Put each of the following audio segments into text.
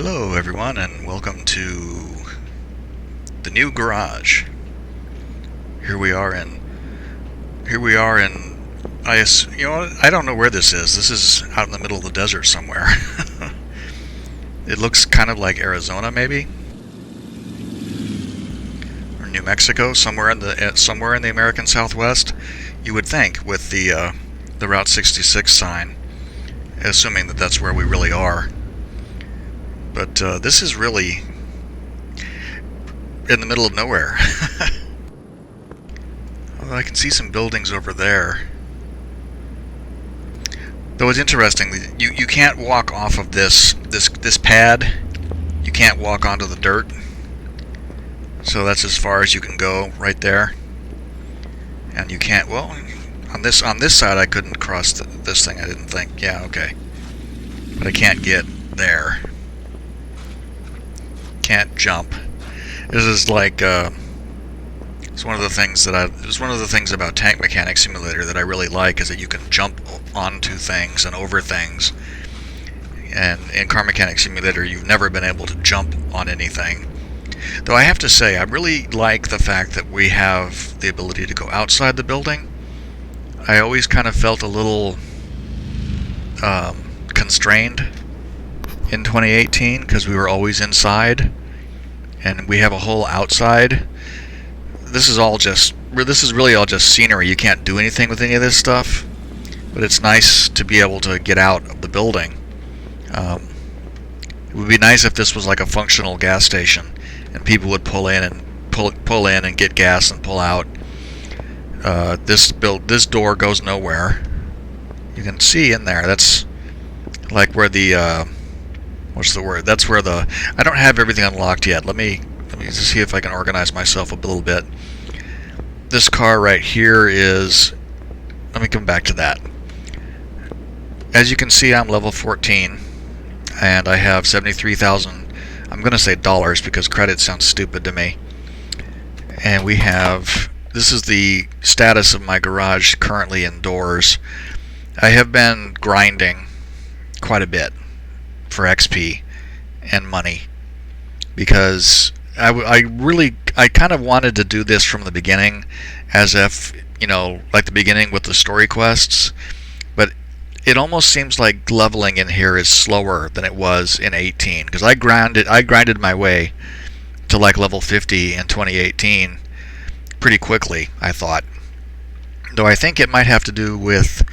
Hello everyone and welcome to the new garage. Here we are in I don't know where this is. This is out in the middle of the desert somewhere. It looks kind of like Arizona maybe, or New Mexico, somewhere in the American Southwest. You would think with the Route 66 sign, assuming that that's where we really are. But this is really in the middle of nowhere. Although I can see some buildings over there. Though it's interesting, you can't walk off of this pad. You can't walk onto the dirt. So that's as far as you can go right there. And you can't, well, on this side I couldn't cross this thing, I didn't think. Yeah, okay. But I can't get there. Can't jump. This is like it's one of the things about Tank Mechanic Simulator that I really like, is that you can jump onto things and over things. And in Car Mechanic Simulator, you've never been able to jump on anything. Though I have to say, I really like the fact that we have the ability to go outside the building. I always kind of felt a little constrained in 2018 because we were always inside. And we have a whole outside. This is really all just scenery. You can't do anything with any of this stuff, but it's nice to be able to get out of the building. It would be nice if this was like a functional gas station, and people would pull in and get gas and pull out. This door goes nowhere. You can see in there. That's like where the what's the word? That's where I don't have everything unlocked yet. Let me just see if I can organize myself a little bit. This car right here is, let me come back to that. As you can see, I'm level 14 and I have 73,000, I'm going to say dollars because credit sounds stupid to me. And this is the status of my garage currently indoors. I have been grinding quite a bit for XP and money because I kind of wanted to do this from the beginning, as if, like the beginning with the story quests, but it almost seems like leveling in here is slower than it was in 18, because I grinded my way to like level 50 in 2018 pretty quickly, I thought. Though I think it might have to do with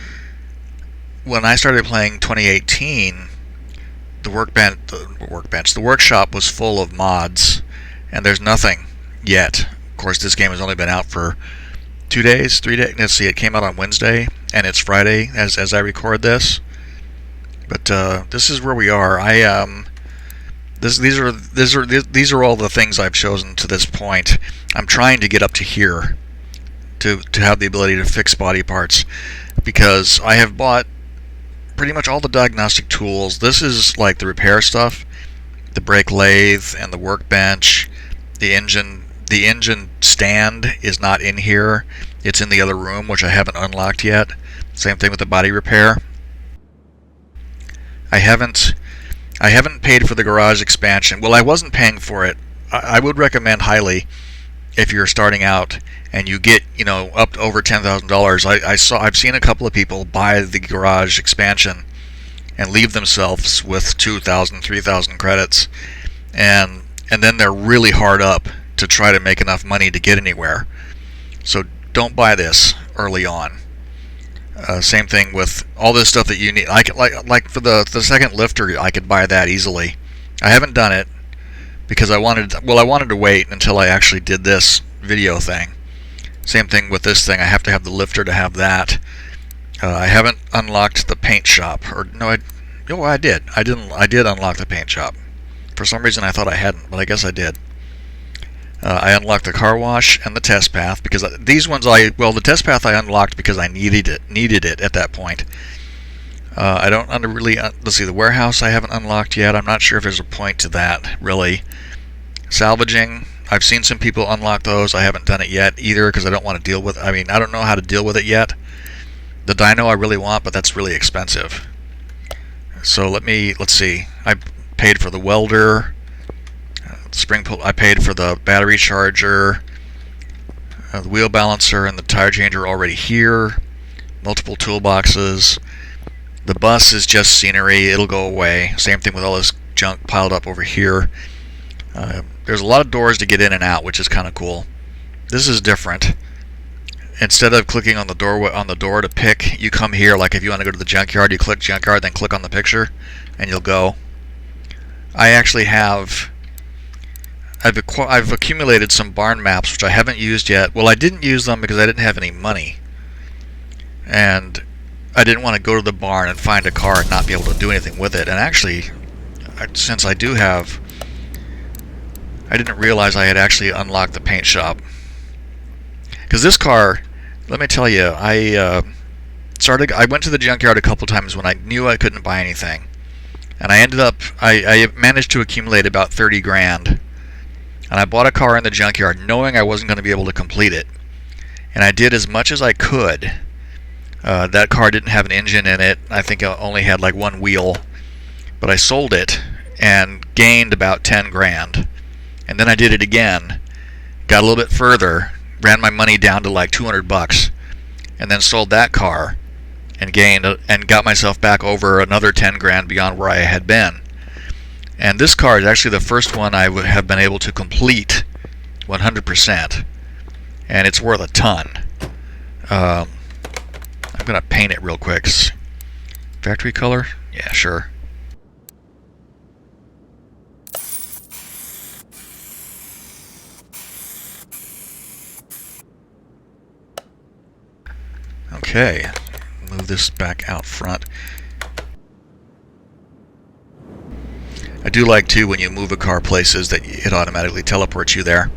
when I started playing 2018, the workshop was full of mods, and there's nothing yet. Of course, this game has only been out for 2 days, 3 days. Let's see, it came out on Wednesday, and it's Friday as I record this. But this is where we are. These are all the things I've chosen to this point. I'm trying to get up to here to have the ability to fix body parts, because I have bought pretty much all the diagnostic tools. This is like the repair stuff, the brake lathe and the workbench. The engine stand is not in here. It's in the other room, which I haven't unlocked yet. Same thing with the body repair. I haven't paid for the garage expansion. Well, I wasn't paying for it. I would recommend highly, if you're starting out and you get, up to over $10,000. I've seen a couple of people buy the garage expansion and leave themselves with 2,000, 3,000 credits, and then they're really hard up to try to make enough money to get anywhere. So don't buy this early on. Same thing with all this stuff that you need. Like for the second lifter, I could buy that easily. I haven't done it because I wanted to wait until I actually did this video thing. Same thing with this thing. I have to have the lifter to have that. I haven't unlocked the paint shop, I did. I did unlock the paint shop. For some reason I thought I hadn't, but I guess I did. I unlocked the car wash and the test path, because these ones the test path I unlocked because I needed it at that point. I don't let's see, the warehouse I haven't unlocked yet. I'm not sure if there's a point to that, really. Salvaging, I've seen some people unlock those. I haven't done it yet either because I don't want to deal with, I don't know how to deal with it yet. The dyno I really want, but that's really expensive. So let's see. paid for the welder, spring pull. I paid for the battery charger, the wheel balancer, and the tire changer are already here. Multiple toolboxes. The bus is just scenery. It'll go away. Same thing with all this junk piled up over here. There's a lot of doors to get in and out, which is kind of cool. This is different. Instead of clicking on the door to pick, you come here. Like if you want to go to the junkyard, you click junkyard, then click on the picture, and you'll go. I actually have. I've accumulated some barn maps which I haven't used yet. Well, I didn't use them because I didn't have any money, and I didn't want to go to the barn and find a car and not be able to do anything with it. And actually, since I do have, I didn't realize I had actually unlocked the paint shop. Because this car, let me tell you, I went to the junkyard a couple times when I knew I couldn't buy anything, and I managed to accumulate about 30 grand, and I bought a car in the junkyard knowing I wasn't going to be able to complete it, and I did as much as I could. That car didn't have an engine in it. I think it only had like one wheel, but I sold it and gained about 10 grand, and then I did it again, got a little bit further, ran my money down to like 200 bucks, and then sold that car and gained and got myself back over another 10 grand beyond where I had been. And this car is actually the first one I would have been able to complete 100%, and it's worth a ton. I'm gonna paint it real quick. Factory color? Yeah, sure. Okay, move this back out front. I do like too when you move a car places that it automatically teleports you there.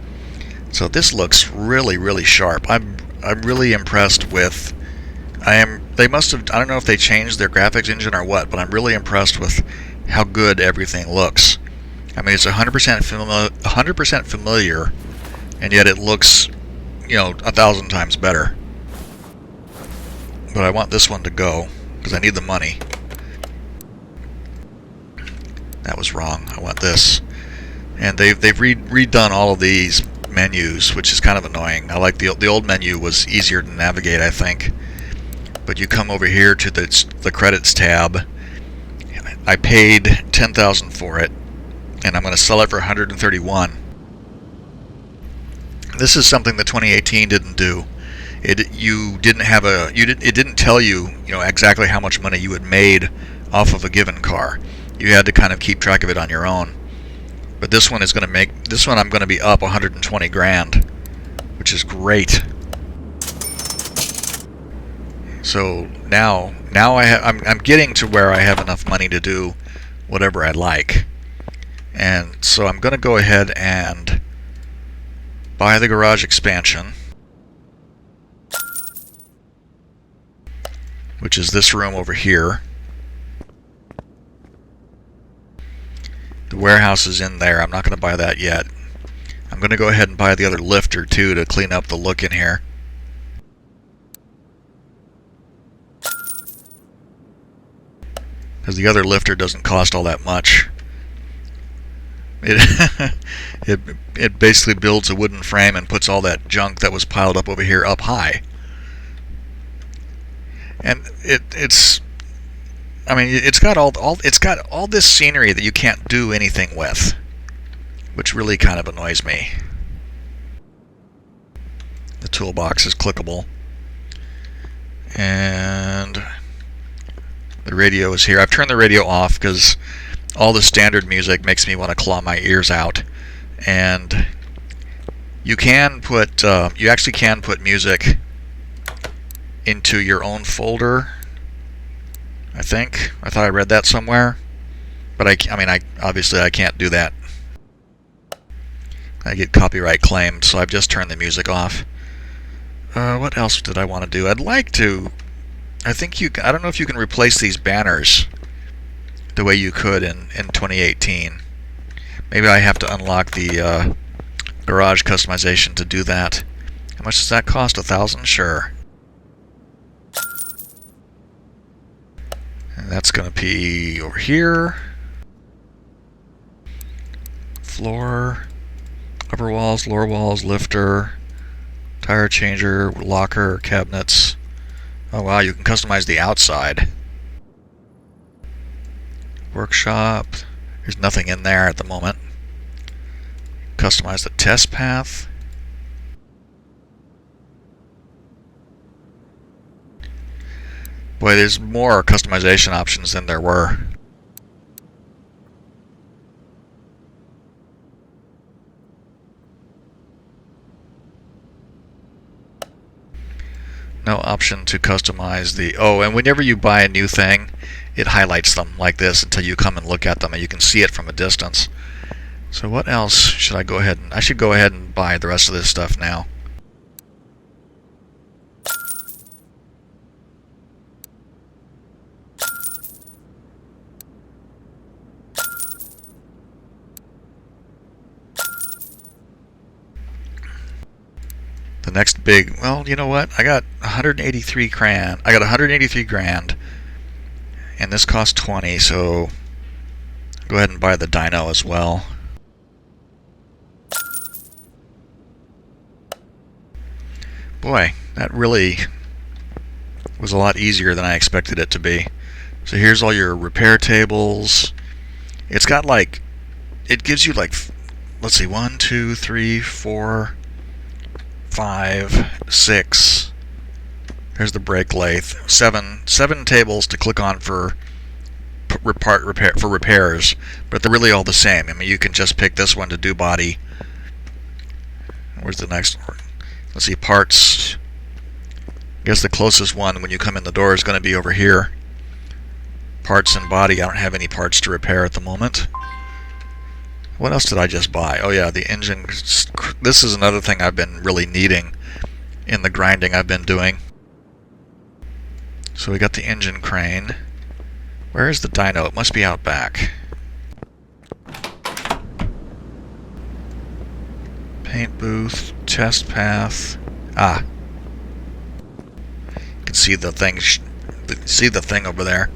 So this looks really, really sharp. I'm really impressed with. They must have. I don't know if they changed their graphics engine or what, but I'm really impressed with how good everything looks. I mean, it's 100% familiar, and yet it looks, 1,000 times better. But I want this one to go because I need the money. That was wrong. I want this. And they've redone all of these menus, which is kind of annoying. I like the old menu was easier to navigate, I think. But you come over here to the credits tab. I paid $10,000 for it, and I'm going to sell it for 131. This is something that 2018 didn't do. It didn't tell you, exactly how much money you had made off of a given car. You had to kind of keep track of it on your own. But this one I'm going to be up 120 grand, which is great. So now I'm getting to where I have enough money to do whatever I like. And so I'm going to go ahead and buy the garage expansion, which is this room over here. The warehouse is in there. I'm not going to buy that yet. I'm going to go ahead and buy the other lifter too to clean up the look in here. Because the other lifter doesn't cost all that much. It basically builds a wooden frame and puts all that junk that was piled up over here up high. And it's got all this scenery that you can't do anything with, which really kind of annoys me. The toolbox is clickable, and the radio is here. I've turned the radio off because all the standard music makes me want to claw my ears out. And you actually can put music into your own folder, I think. I thought I read that somewhere, but I obviously I can't do that. I get copyright claimed, so I've just turned the music off. What else did I want to do? I'd like to. I don't know if you can replace these banners the way you could in 2018. Maybe I have to unlock the garage customization to do that. How much does that cost? 1,000? Sure. And that's going to be over here. floor, upper walls, lower walls, lifter, tire changer, locker, cabinets. Oh wow, you can customize the outside. Workshop. There's nothing in there at the moment. Customize the test path. Boy, there's more customization options than there were. No option to customize the... Oh, and whenever you buy a new thing, it highlights them like this until you come and look at them and you can see it from a distance. So what else should I go ahead and... I should go ahead and buy the rest of this stuff now. The next big, well, you know what? I got 183 grand. I got 183 grand, and this cost 20. So go ahead and buy the dyno as well. Boy, that really was a lot easier than I expected it to be. So here's all your repair tables. It's got like, it gives you like, let's see, 1, 2, 3, 4. 5, 6. There's the brake lathe. 7 tables to click on for repairs, but they're really all the same. I mean, you can just pick this one to do body. Where's the next one? Let's see, parts. I guess the closest one when you come in the door is going to be over here. Parts and body. I don't have any parts to repair at the moment. What else did I just buy? Oh yeah, the engine. This is another thing I've been really needing in the grinding I've been doing. So we got the engine crane. Where is the dyno? It must be out back. Paint booth, test path. Ah. You can see the thing. See the thing over there.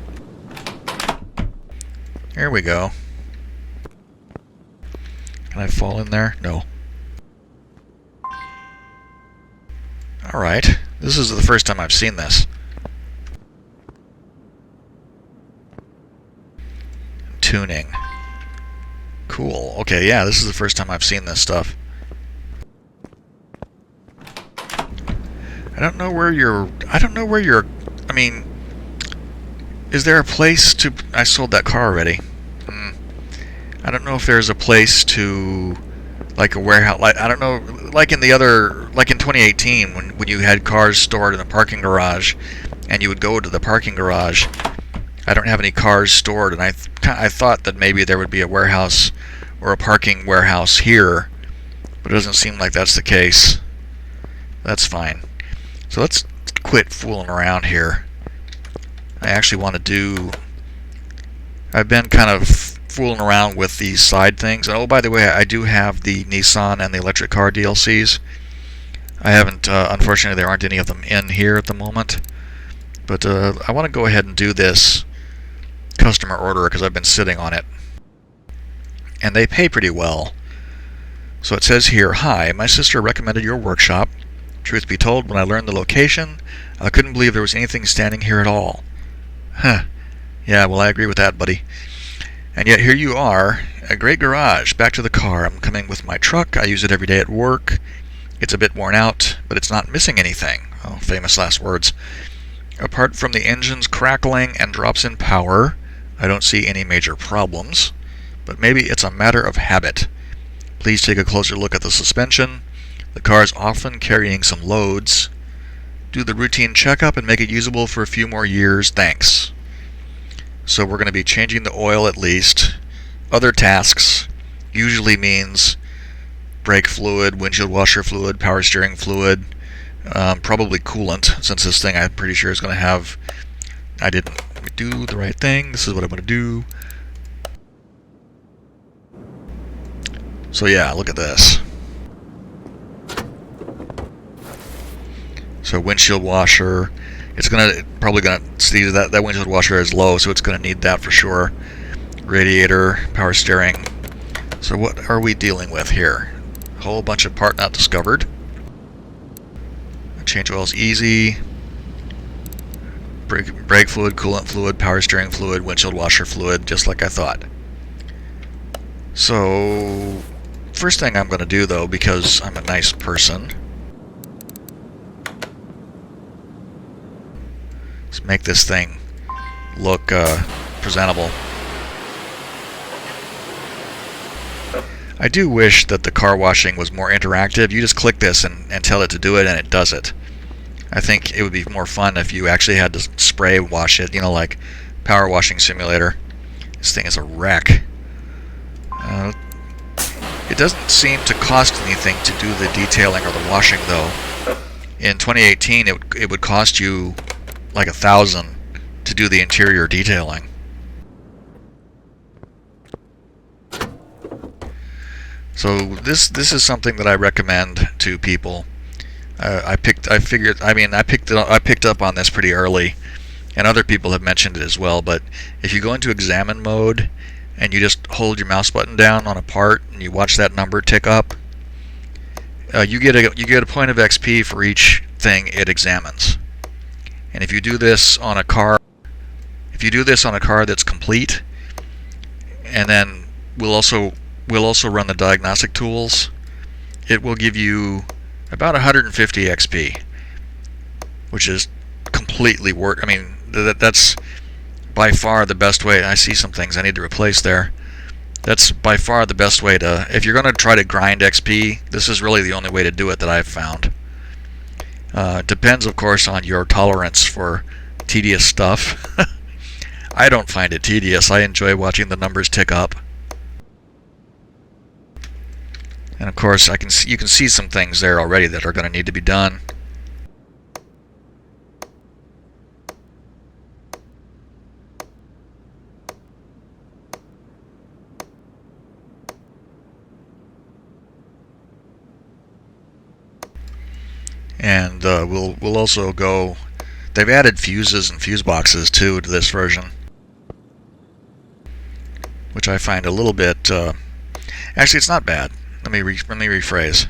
Here we go. Can I fall in there? No. Alright. This is the first time I've seen this. Tuning. Cool. Okay, yeah, this is the first time I've seen this stuff. I don't know where you're... I mean... Is there a place to... I sold that car already. I don't know if there's a place to, like a warehouse, like, I don't know, like in the other, like in 2018 when you had cars stored in the parking garage and you would go to the parking garage. I don't have any cars stored, and I thought that maybe there would be a warehouse or a parking warehouse here, but it doesn't seem like that's the case. That's fine. So let's quit fooling around here. I actually want to do... I've been kind of fooling around with these side things. Oh, by the way, I do have the Nissan and the electric car DLCs. I haven't, unfortunately, there aren't any of them in here at the moment. But I want to go ahead and do this customer order because I've been sitting on it. And they pay pretty well. So it says here, "Hi, my sister recommended your workshop. Truth be told, when I learned the location, I couldn't believe there was anything standing here at all." Huh. Yeah, well, I agree with that, buddy. And yet here you are, a great garage. Back to the car. I'm coming with my truck. I use it every day at work. It's a bit worn out, but it's not missing anything. Oh, famous last words. Apart from the engine's crackling and drops in power, I don't see any major problems. But maybe it's a matter of habit. Please take a closer look at the suspension. The car is often carrying some loads. Do the routine checkup and make it usable for a few more years. Thanks. So we're going to be changing the oil at least. Other tasks usually means brake fluid, windshield washer fluid, power steering fluid, probably coolant, since this thing I'm pretty sure is going to have... I didn't do the right thing. This is what I'm going to do. So yeah, look at this. So windshield washer... It's probably gonna see that windshield washer is low, so it's gonna need that for sure. Radiator, power steering. So what are we dealing with here? A whole bunch of part not discovered. Change oil's easy. Brake fluid, coolant fluid, power steering fluid, windshield washer fluid, just like I thought. So, first thing I'm going to do though, because I'm a nice person, is make this thing look presentable. I do wish that the car washing was more interactive. You just click this and tell it to do it, and it does it. I think it would be more fun if you actually had to spray wash it, you know, like Power Washing Simulator. This thing is a wreck. It doesn't seem to cost anything to do the detailing or the washing, though. In 2018, it would cost you like $1,000 to do the interior detailing. So this is something that I recommend to people. I picked up on this pretty early, and other people have mentioned it as well. But if you go into examine mode and you just hold your mouse button down on a part and you watch that number tick up, you get a point of XP for each thing it examines. And if you do this on a car, that's complete, and then we'll also run the diagnostic tools, it will give you about 150 XP, which is completely worth. I mean, that's by far the best way. I see some things I need to replace there. That's by far the best way to, if you're going to try to grind XP, this is really the only way to do it that I've found. Depends, of course, on your tolerance for tedious stuff. I don't find it tedious. I enjoy watching the numbers tick up. And of course, you can see some things there already that are going to need to be done. And we'll also go. They've added fuses and fuse boxes too to this version, which I find a little bit. Actually, it's not bad. Let me rephrase.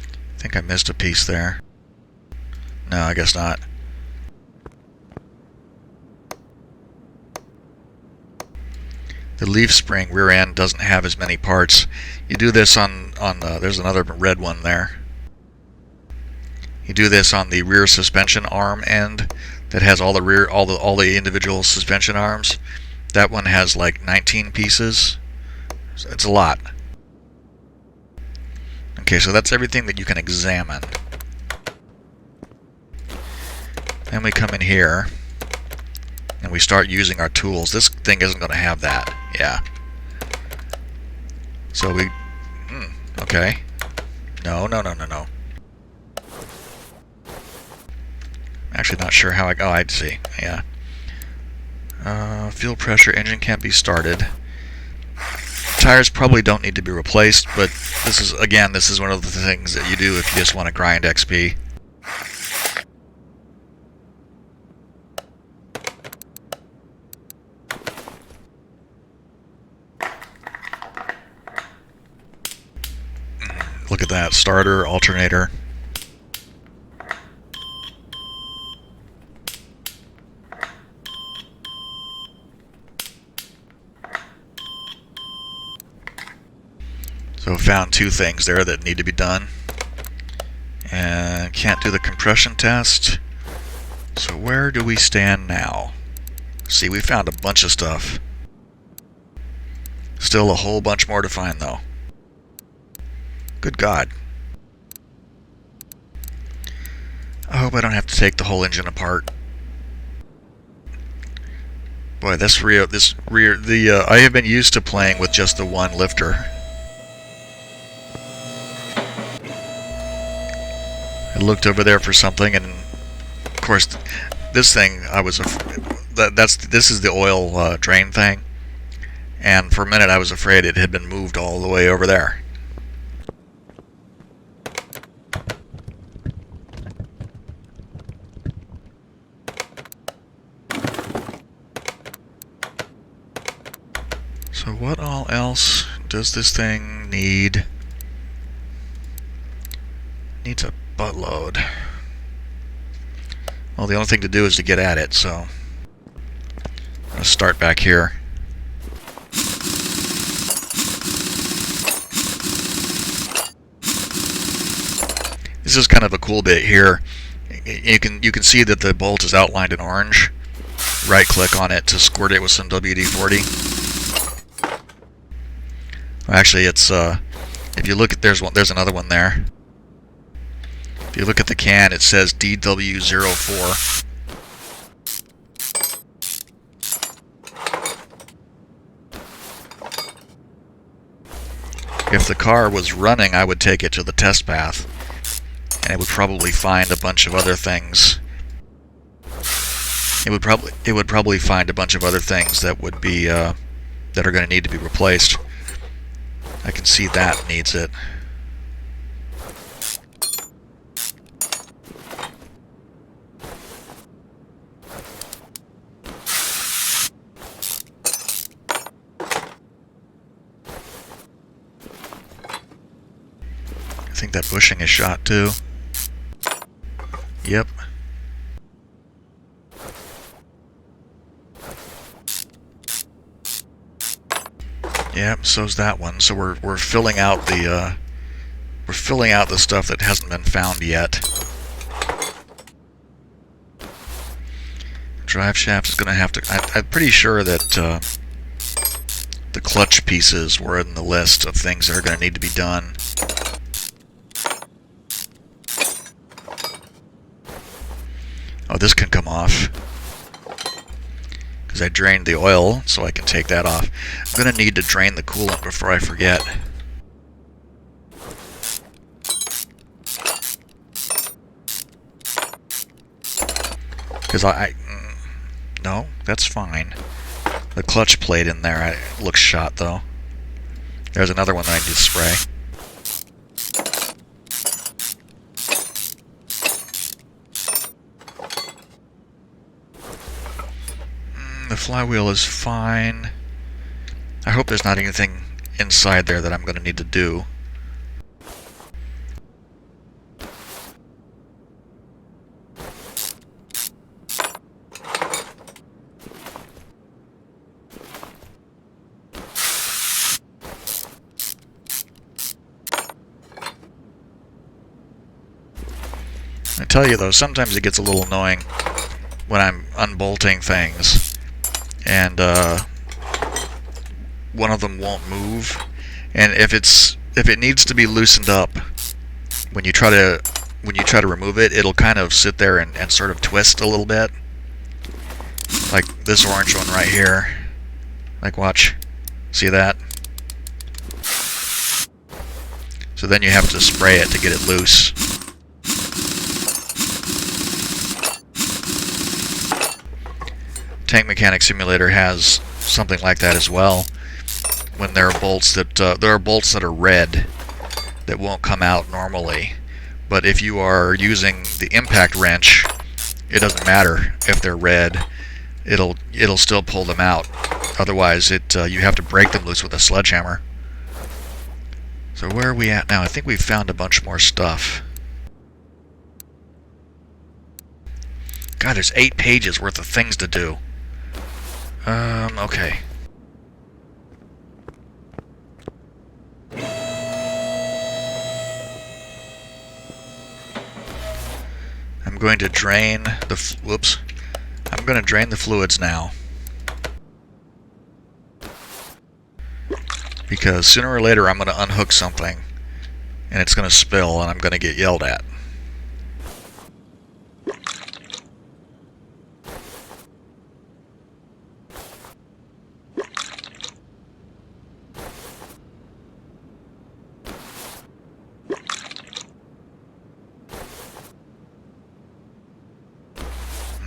I think I missed a piece there. No, I guess not. The leaf spring rear end doesn't have as many parts. You do this on there's another red one there. You do this on the rear suspension arm end that has all the individual suspension arms. That one has like 19 pieces. So it's a lot. Okay, so that's everything that you can examine. Then we come in here and we start using our tools. This thing isn't going to have that. Yeah. So we okay. No. Actually not sure how oh, I see. Yeah. Fuel pressure, engine can't be started. Tires probably don't need to be replaced, but this is one of the things that you do if you just want to grind XP. Look at that, starter, alternator. So found two things there that need to be done. And can't do the compression test. So where do we stand now? See, we found a bunch of stuff. Still a whole bunch more to find though. Good God. I hope I don't have to take the whole engine apart. Boy, I have been used to playing with just the one lifter. I looked over there for something, and of course, this thing this is the oil drain thing, and for a minute I was afraid it had been moved all the way over there. what all else does this thing need? Needs a buttload. Well, the only thing to do is to get at it, so I'm going to start back here. This is kind of a cool bit here. You can see that the bolt is outlined in orange. Right click on it to squirt it with some WD-40. Actually, it's if you look at there's another one there. If you look at the can, it says DW04. If the car was running, I would take it to the test path, and it would probably find a bunch of other things. It would probably find a bunch of other things that would be that are going to need to be replaced. I can see that needs it. I think that bushing is shot too. Yep. Yep, so's that one. So we're filling out the stuff that hasn't been found yet. Drive shaft is going to have to. I'm pretty sure that the clutch pieces were in the list of things that are going to need to be done. Oh, this can come off. Because I drained the oil, so I can take that off. I'm going to need to drain the coolant before I forget. Because no, that's fine. The clutch plate in there looks shot, though. There's another one that I need to spray. The flywheel is fine. I hope there's not anything inside there that I'm going to need to do. I tell you though, sometimes it gets a little annoying when I'm unbolting things and one of them won't move, and if it needs to be loosened up, when you try to remove it, it'll kind of sit there and sort of twist a little bit, like this orange one right here. Like, watch, see that? So then you have to spray it to get it loose. Tank Mechanic Simulator has something like that as well. When there are bolts that are red that won't come out normally, but if you are using the impact wrench, it doesn't matter if they're red. It'll still pull them out. Otherwise, you have to break them loose with a sledgehammer. So where are we at now? I think we've found a bunch more stuff. God, there's 8 pages worth of things to do. Okay. I'm going to drain the I'm going to drain the fluids now. Because sooner or later I'm going to unhook something and it's going to spill and I'm going to get yelled at.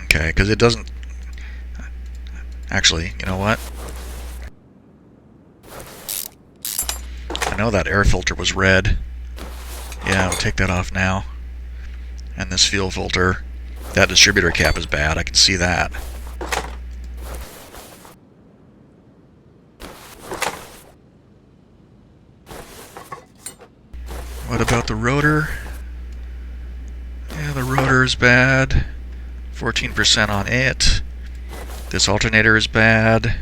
Okay, because it doesn't... Actually, you know what? I know that air filter was red. Yeah, I'll take that off now. And this fuel filter, that distributor cap is bad, I can see that. What about the rotor? Yeah, the rotor is bad. 14% on it. This alternator is bad.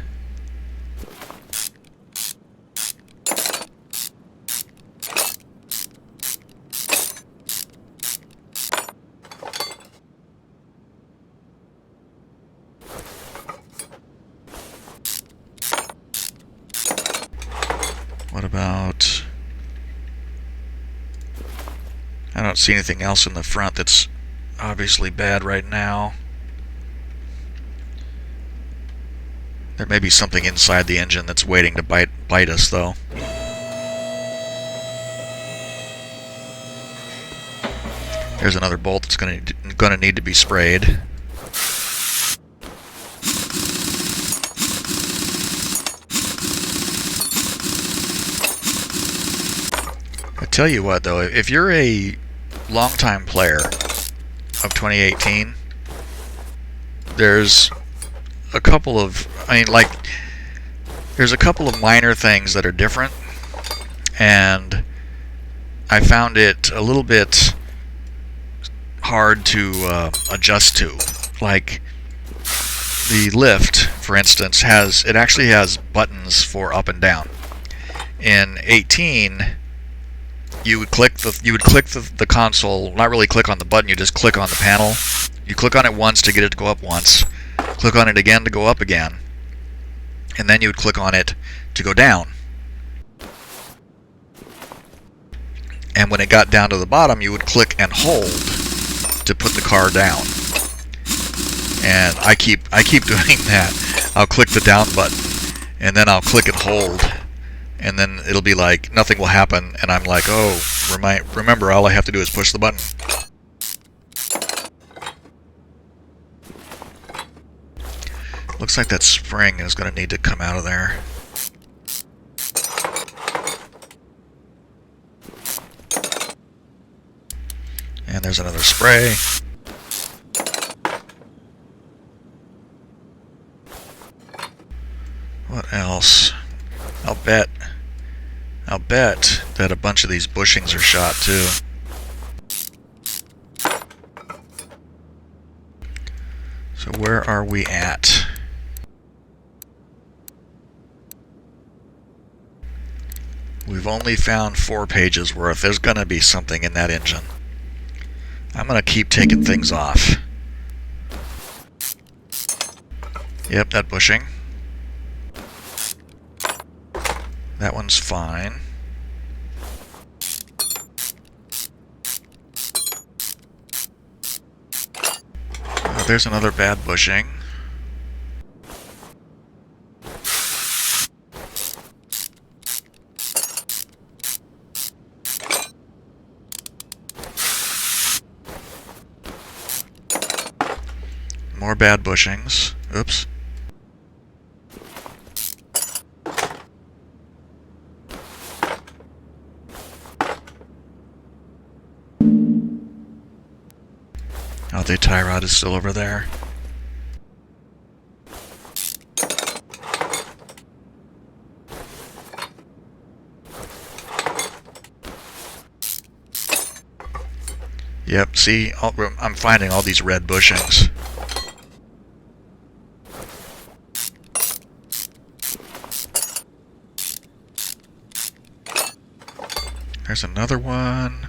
What about... I don't see anything else in the front that's obviously bad right now. There may be something inside the engine that's waiting to bite us, though. There's another bolt that's going to need to be sprayed. I tell you what, though, if you're a longtime player of 2018, there's a couple of, there's a couple of minor things that are different, and I found it a little bit hard to adjust to. Like the lift, for instance, actually has buttons for up and down. In 18, you would click the console, not really click on the button, you just click on the panel. You click on it once to get it to go up once, click on it again to go up again, and then you would click on it to go down. And when it got down to the bottom, you would click and hold to put the car down. And I keep doing that. I'll click the down button, and then I'll click and hold, and then it'll be like nothing will happen, and I'm like, oh, remember, all I have to do is push the button. Looks like that spring is going to need to come out of there. And there's another spray. What else? I'll bet that a bunch of these bushings are shot too. So where are we at? We've only found 4 pages worth. There's going to be something in that engine. I'm going to keep taking things off. Yep, that bushing. That one's fine. There's another bad bushing. More bad bushings. Oops. Oh, the tie rod is still over there. Yep, see, I'm finding all these red bushings. There's another one.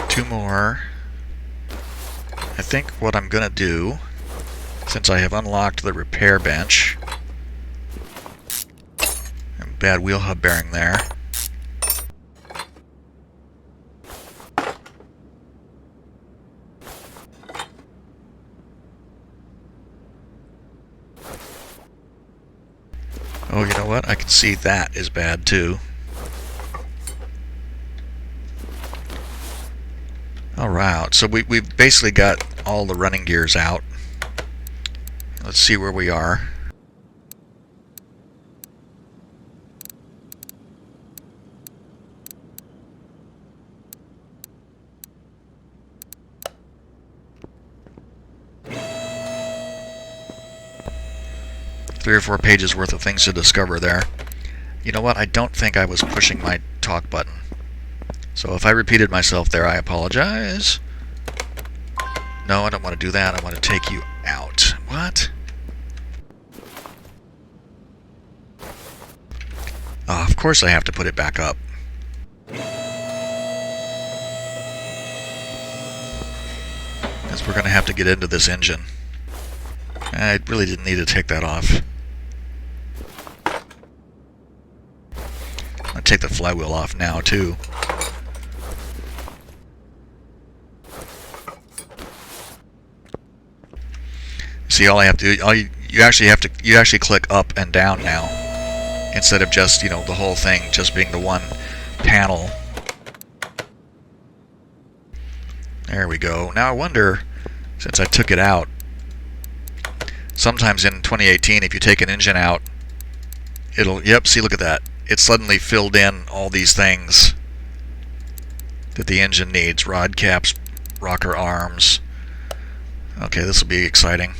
Two more. I think what I'm gonna do, since I have unlocked the repair bench, and bad wheel hub bearing there. Oh, you know what? I can see that is bad too. Alright, so we've basically got all the running gears out. Let's see where we are. 3 or 4 pages worth of things to discover there. You know what? I don't think I was pushing my talk button. So if I repeated myself there, I apologize. No, I don't want to do that. I want to take you out. What? Oh, of course I have to put it back up. Because we're going to have to get into this engine. I really didn't need to take that off. I'll take the flywheel off now, too. See, all I have to do, you actually click up and down now, instead of just, the whole thing just being the one panel. There we go. Now I wonder, since I took it out, sometimes in 2018, if you take an engine out, see, look at that. It suddenly filled in all these things that the engine needs. Rod caps, rocker arms. Okay, this will be exciting.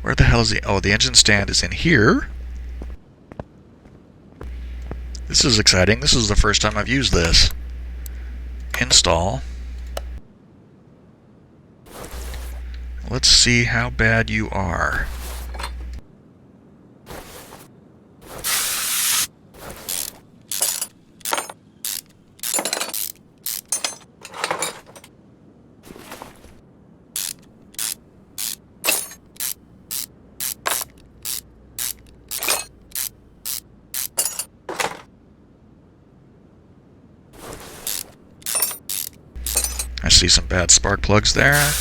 Where the hell is the engine stand is in here. This is exciting. This is the first time I've used this. Install. Let's see how bad you are. I see some bad spark plugs there.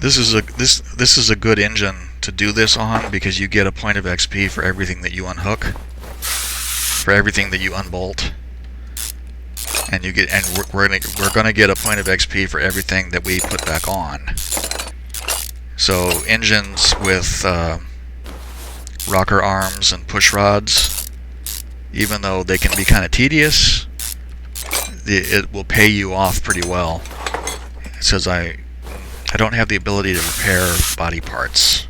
This is a good engine to do this on, because you get a point of XP for everything that you unhook, for everything that you unbolt, and we're gonna get a point of XP for everything that we put back on. So engines with rocker arms and push rods, even though they can be kind of tedious, it will pay you off pretty well. It says I don't have the ability to repair body parts.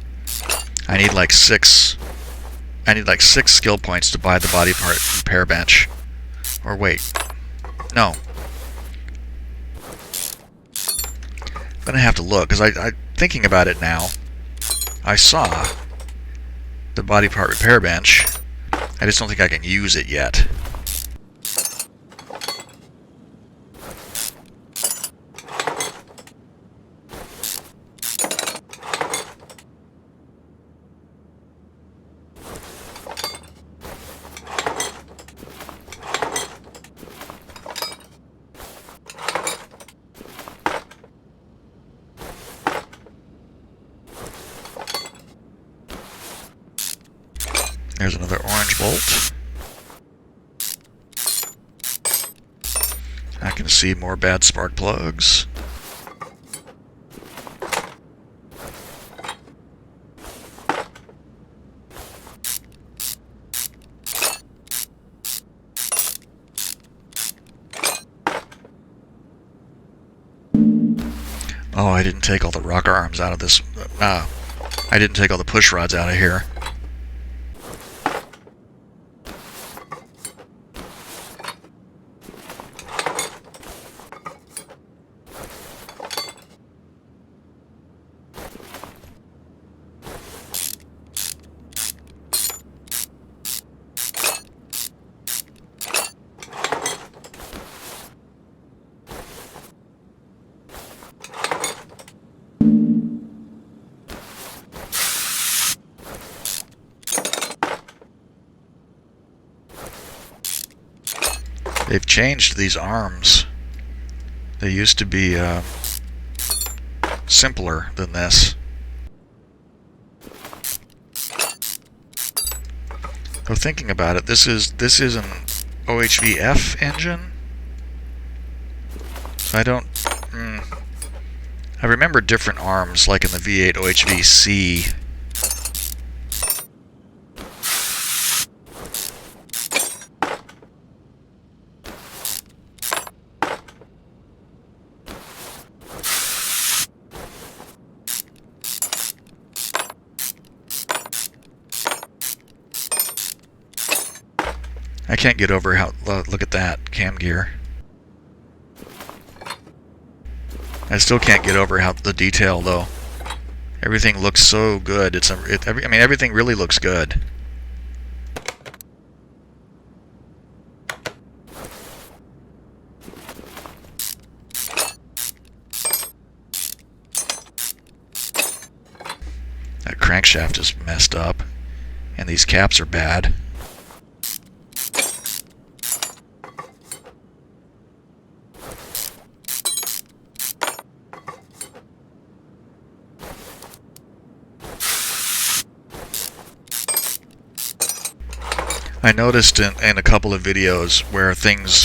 I need like 6 skill points to buy the body part repair bench. Or wait. No. I'm gonna have to look, because I thinking about it now, I saw the body part repair bench. I just don't think I can use it yet. There's another orange bolt. I can see more bad spark plugs. Oh, I didn't take all the rocker arms out of this. I didn't take all the push rods out of here. They've changed these arms. They used to be simpler than this. So thinking about it, this is an OHVF engine. So I don't. I remember different arms, like in the V8 OHVC. I can't get over how, look at that cam gear. I still can't get over how the detail though. Everything looks so good. I mean, everything really looks good. That crankshaft is messed up, and these caps are bad. I noticed in a couple of videos where things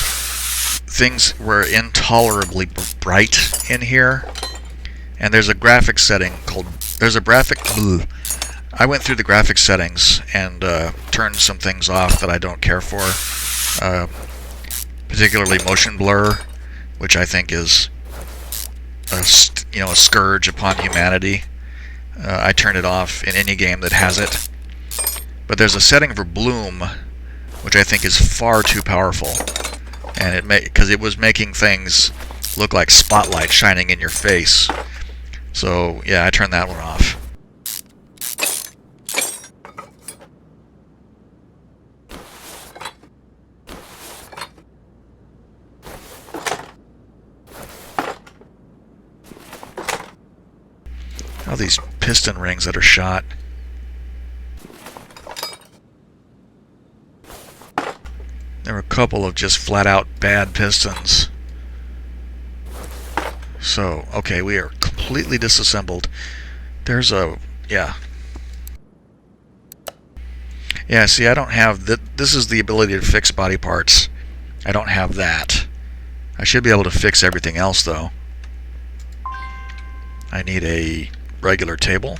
were intolerably bright in here, and there's a graphics setting called I went through the graphics settings and turned some things off that I don't care for, particularly motion blur, which I think is a scourge upon humanity. I turn it off in any game that has it. But there's a setting for bloom, which I think is far too powerful, and because it was making things look like spotlight shining in your face. So yeah, I turned that one off. All these piston rings that are shot. There were a couple of just flat out bad pistons. So, okay, we are completely disassembled. There's a, yeah. Yeah, see, I don't have, this is the ability to fix body parts. I don't have that. I should be able to fix everything else, though. I need a regular table.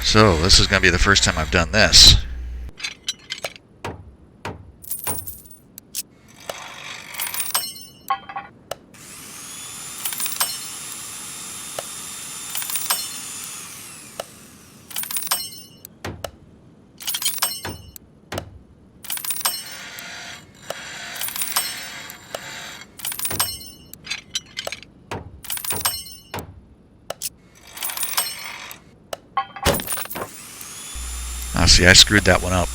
So, this is going to be the first time I've done this. See, I screwed that one up.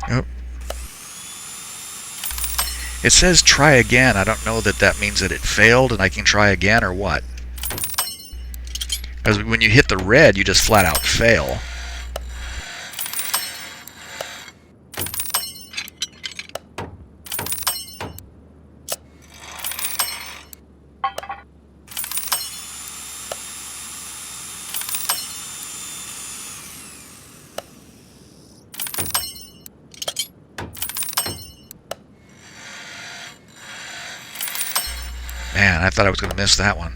Oh. It says try again. I don't know that means that it failed and I can try again or what. Because when you hit the red, you just flat out fail. Man, I thought I was going to miss that one.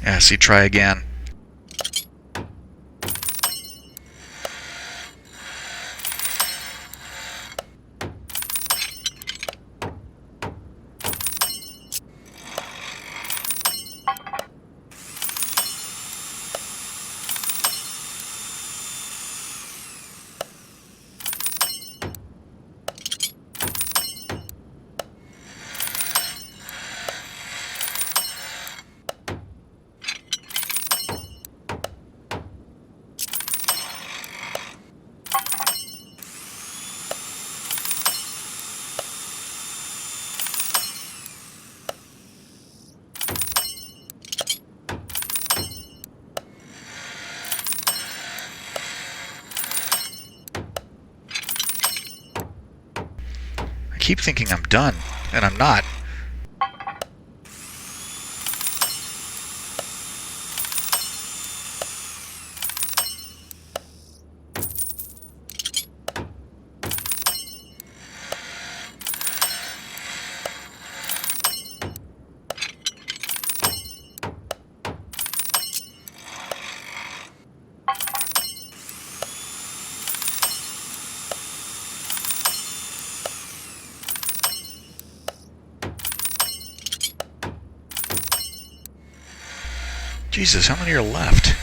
Yeah, see, try again. keep thinking I'm done, and I'm not. Jesus, how many are left?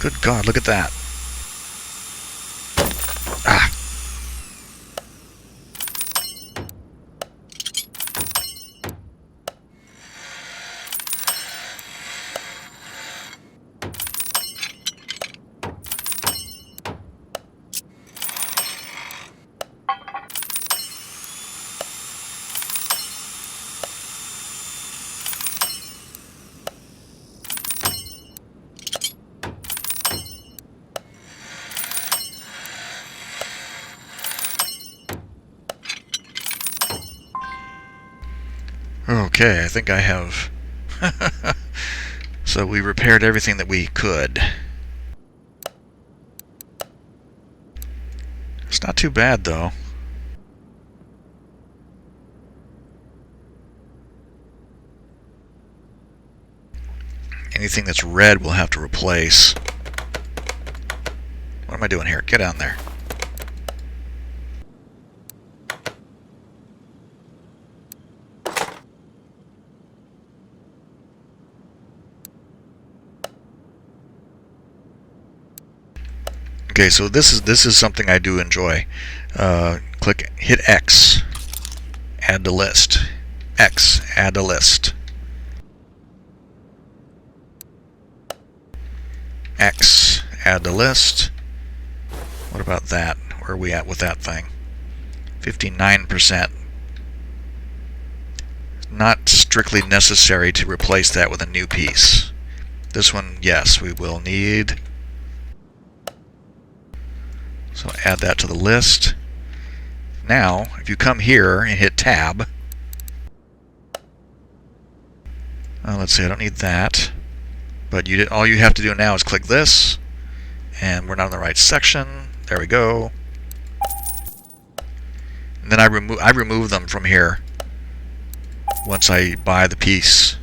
Good God, look at that. Ah. Okay, I think I have. So we repaired everything that we could. It's not too bad, though. Anything that's red we'll have to replace. What am I doing here? Get down there. Okay, so this is something I do enjoy. Hit X, add to list. X, add to list. X, add to list. What about that? Where are we at with that thing? 59%. Not strictly necessary to replace that with a new piece. This one, yes, we will need. So add that to the list. Now, if you come here and hit Tab, let's see, I don't need that. But all you have to do now is click this, and we're not in the right section. There we go. And then I remove them from here once I buy the piece.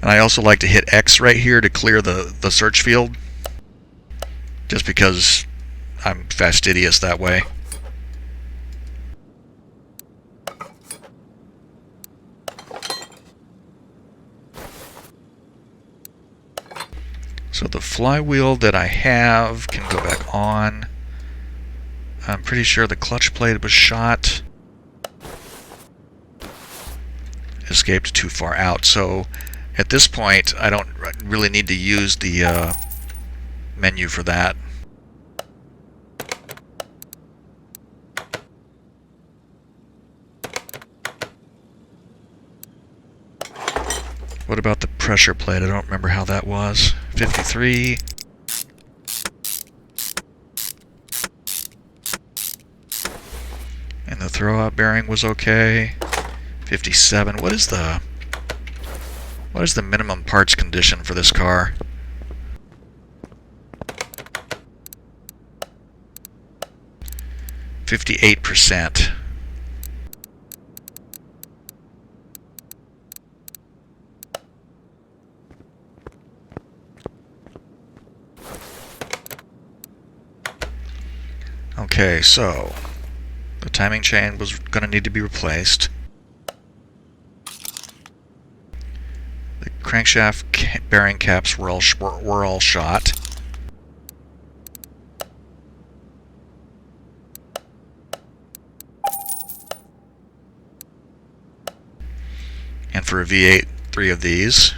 And I also like to hit X right here to clear the search field, just because I'm fastidious that way. So the flywheel that I have can go back on. I'm pretty sure the clutch plate was shot. Escaped too far out. So at this point, I don't really need to use the menu for that. What about the pressure plate? I don't remember how that was. 53. And the throwout bearing was okay. 57. What is the minimum parts condition for this car? %. Okay, so the timing chain was going to need to be replaced. The Crankshaft bearing caps were all shot. And for a V8, 3 of these.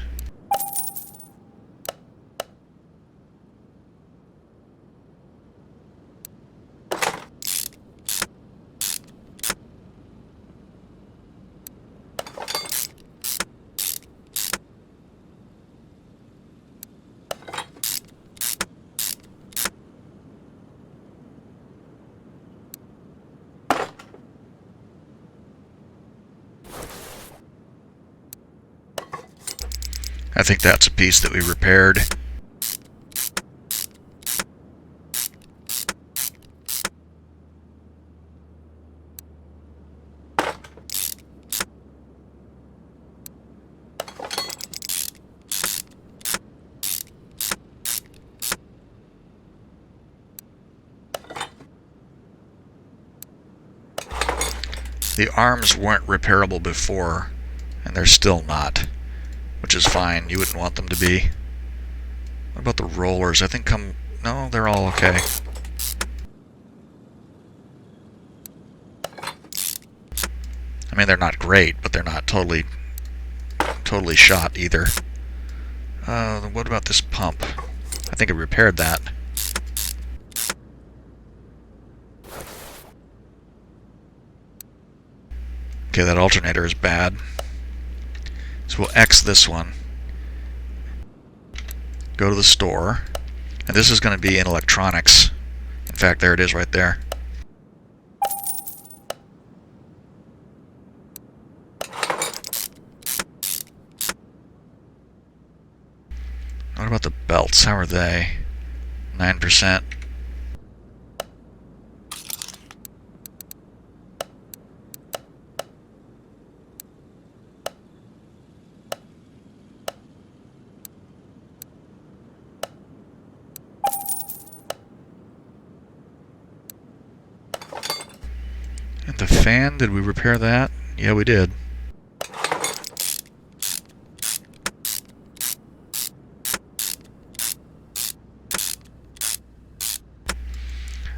I think that's a piece that we repaired. The arms weren't repairable before, and they're still not, which is fine. You wouldn't want them to be. What about the rollers? I think no, they're all okay. I mean, they're not great, but they're not totally shot either. What about this pump? I think I repaired that. Okay, that alternator is bad. So we'll X this one. Go to the store. And this is going to be in electronics. In fact, there it is right there. What about the belts? How are they? 9%. And the fan, did we repair that? Yeah, we did.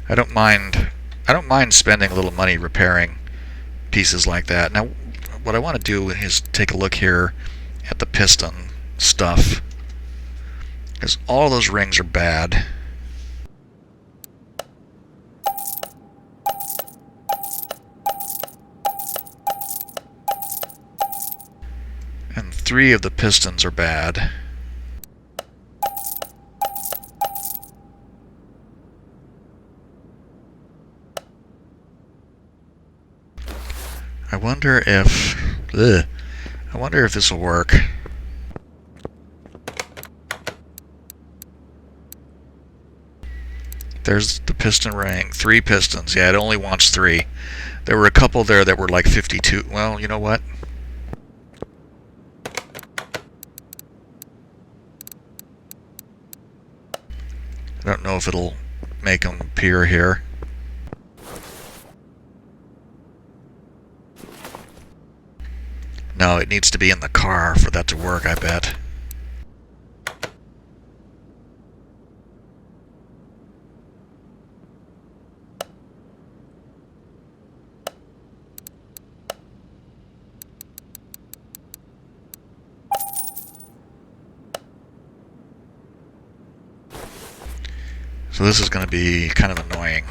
I don't mind spending a little money repairing pieces like that. Now, what I want to do is take a look here at the piston stuff, because all those rings are bad. And 3 of the pistons are bad. I wonder if this will work. There's the piston ring. 3 pistons. Yeah, it only wants 3. There were a couple there that were like 52. Well, you know what? I don't know if it'll make them appear here. No, it needs to be in the car for that to work, I bet. So this is going to be kind of annoying.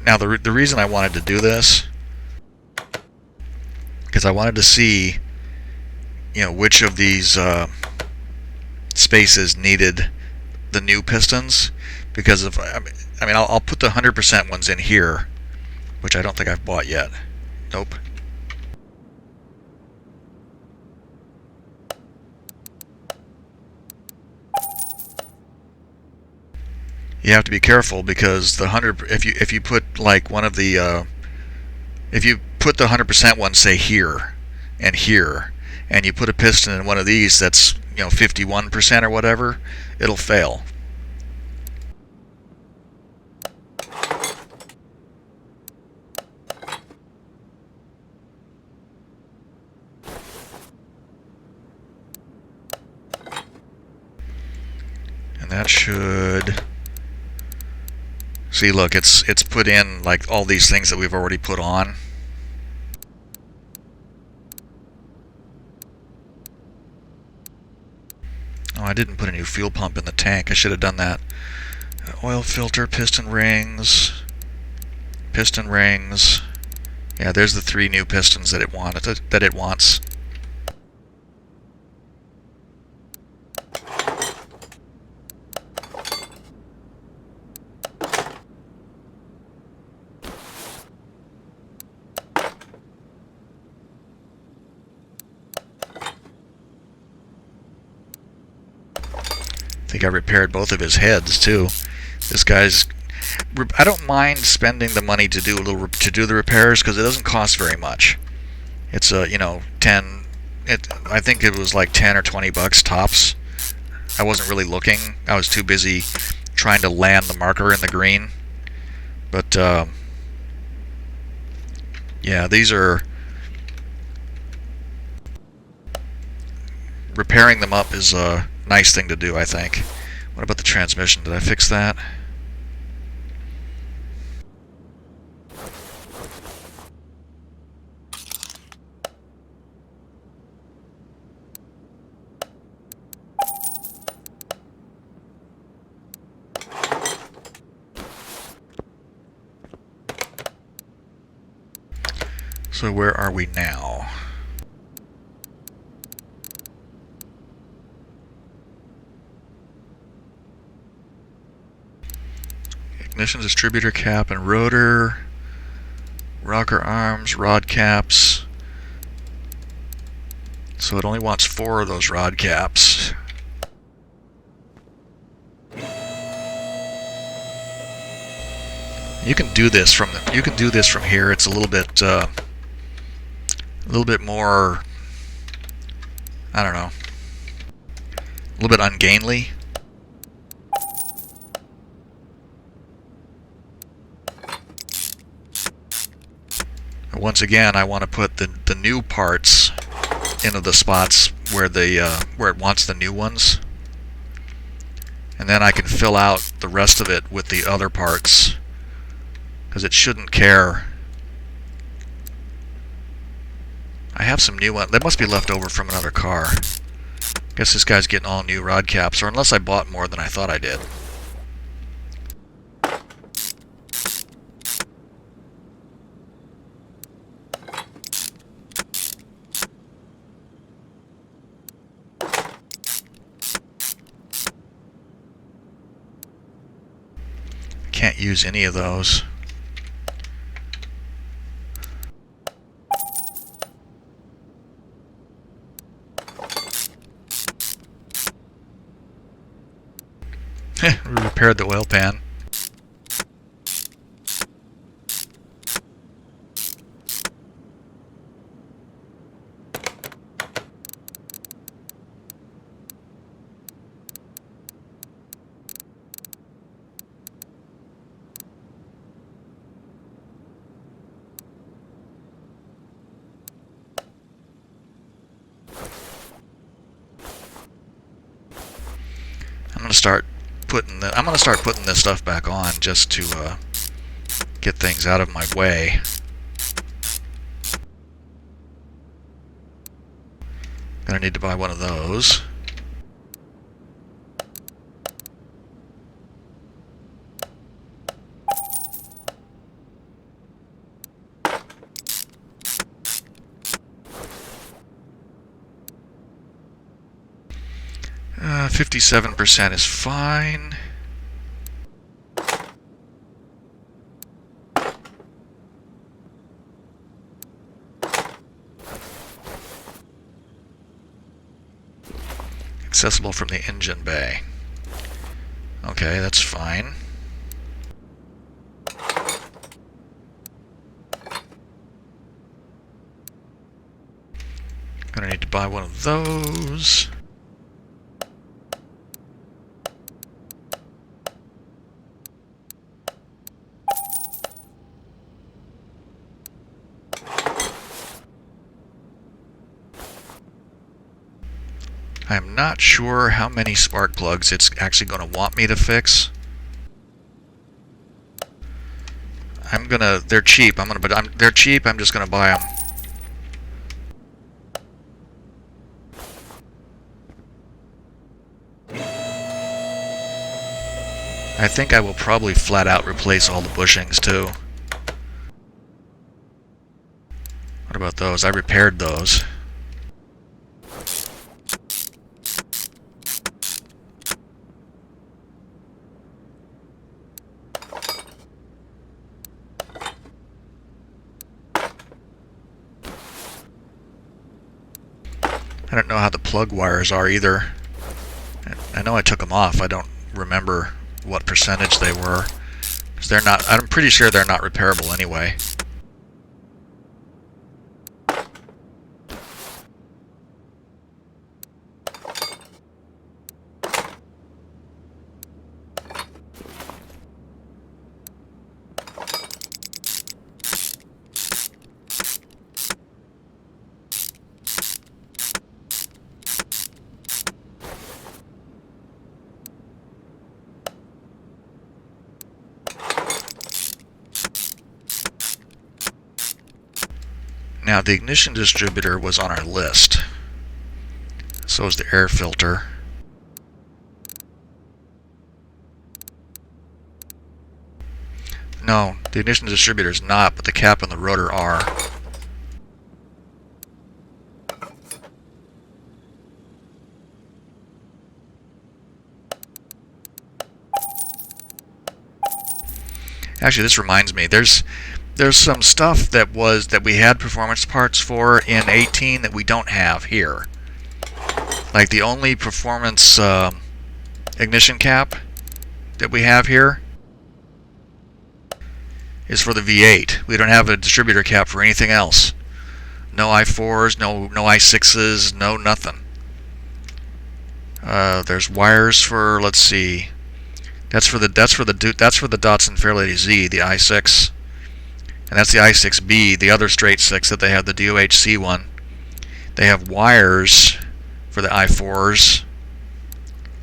Now, the reason I wanted to do this, because I wanted to see, which of these spaces needed the new pistons. Because if I'll put the 100% ones in here, which I don't think I've bought yet. Nope. You have to be careful, because the 100, if you put like one of the if you put the 100% one, say here and here, and you put a piston in one of these that's 51% or whatever, it'll fail. that should... See, look, it's put in like all these things that we've already put on. Oh, I didn't put a new fuel pump in the tank. I should have done that. Oil filter, piston rings. Yeah, there's the 3 new pistons that it wants. I think I repaired both of his heads too. This guy's... I don't mind spending the money to do the repairs because it doesn't cost very much. It's you know, 10. I think it was like 10 or 20 bucks tops. I wasn't really looking. I was too busy trying to land the marker in the green. But yeah, these are... Repairing them up is a nice thing to do, I think. What about the transmission? Did I fix that? So where are we now? Ignition, distributor cap, and rotor. Rocker arms, rod caps. So it only wants 4 of those rod caps. You can do this from here. It's a little bit more, I don't know, a little bit ungainly. Once again, I want to put the new parts into the spots where it wants the new ones, and then I can fill out the rest of it with the other parts, because it shouldn't care. I have some new ones. That must be left over from another car. Guess this guy's getting all new rod caps, or unless I bought more than I thought I did. Can't use any of those. We repaired the oil pan. I'm gonna start putting this stuff back on just to get things out of my way. Gonna need to buy one of those. Uh, 57% is fine. Accessible from the engine bay. Okay, that's fine. Gonna need to buy one of those. I'm not sure how many spark plugs it's actually going to want me to fix. They're cheap. They're cheap. I'm just gonna buy them. I think I will probably flat out replace all the bushings too. What about those? I repaired those. I don't know how the plug wires are either. I know I took them off. I don't remember what percentage they were. 'Cause they're not, I'm pretty sure they're not repairable anyway. Now, the ignition distributor was on our list. So is the air filter. No, the ignition distributor is not, but the cap and the rotor are. Actually, this reminds me, there's some stuff that we had performance parts for in 18 that we don't have here. Like the only performance ignition cap that we have here is for the V8. We don't have a distributor cap for anything else. No i4s, no i6s, no nothing. There's wires for, let's see. That's for the Datsun Fairlady Z, the i6. And that's the i6B, the other straight 6 that they have, the DOHC one. They have wires for the i4s,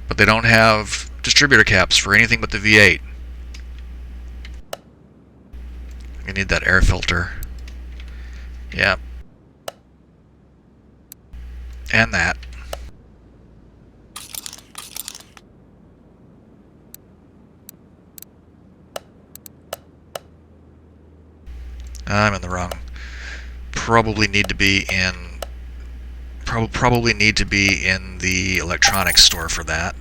but they don't have distributor caps for anything but the V8. I need that air filter. Yep. And that. I'm in the wrong. Probably need to be in the electronics store for that.